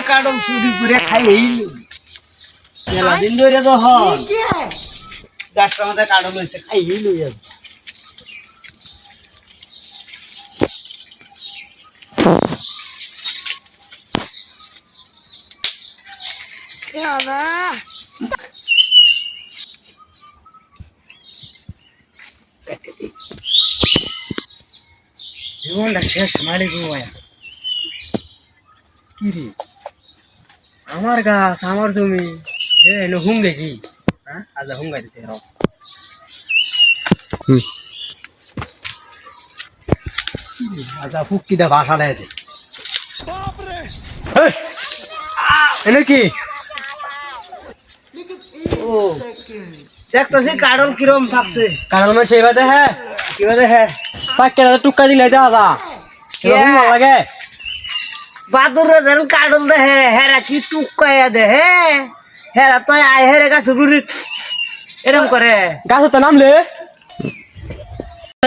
কাটল চুরি করে খাই মেলা দিন ধরে যখন গাছটার মধ্যে কাটল হয়েছে খাই লই যাবে জীবনটা শেষ মারি গো ভাইয়া কি রে আমার গাছ আমার জমি এনে হুঙ্গে কি হ্যাঁ আজ হুঙ্গাই দিতে রাও আজ ফুকি দা ভাষা দেয় এনে কি ও দেখতেছি কাডল কিরম থাকছে কাডল মানে সেইভাবে হ্যাঁ কিভাবে হ্যাঁ পাক্কে টুক্কা দিলে যা যা কিরম লাগে বাদুর যেন কাডল দে হেরা কি টুক্কায়া দে হেরা তো আয় হেরে গাছ গুড়ি এরম করে গাছ তো নামলে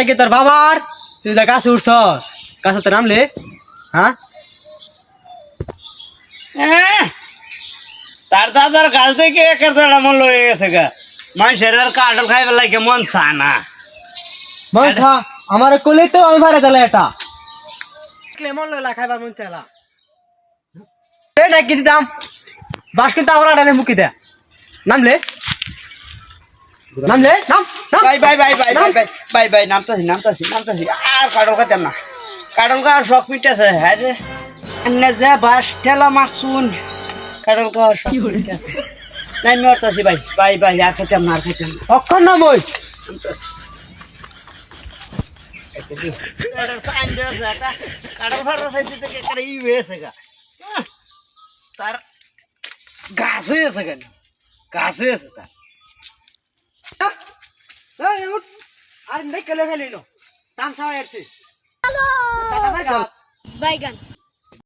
কি তোর বাবার তুই যা গাছ উঠছস গাছ তো নামলে হ্যাঁ তার দাদার গাছ থেকে একের দাঁড়া মন লয়ে গেছে গা মানুষের আর কাটল খাইবে লাগে মন চা না মন চা আমার কোলে তো আমি ভাড়া দিলে এটা মন লয়ে খাইবার মন চালা এই ডাকি দিতাম বাস কিন্তু আমার আড়ালে মুখি দে নামলে নামলে নাম বাই বাই বাই বাই বাই বাই বাই নামতাছি আর কাটল খাইতাম না কাটল খাওয়ার শখ মিটেছে হ্যাঁ রে এমনি যে বাস ঠেলা মারছুন কাটল খাওয়ার শখ মিটেছে নাই মরতাছি ভাই বাই বাই আর খাইতাম না অক্ষর নাম ওই তার গাছ হয়েছে কেন গাছ হয়েছে তার আর নেই কেলে ফেলিল তামসা হয়েছে বাইগান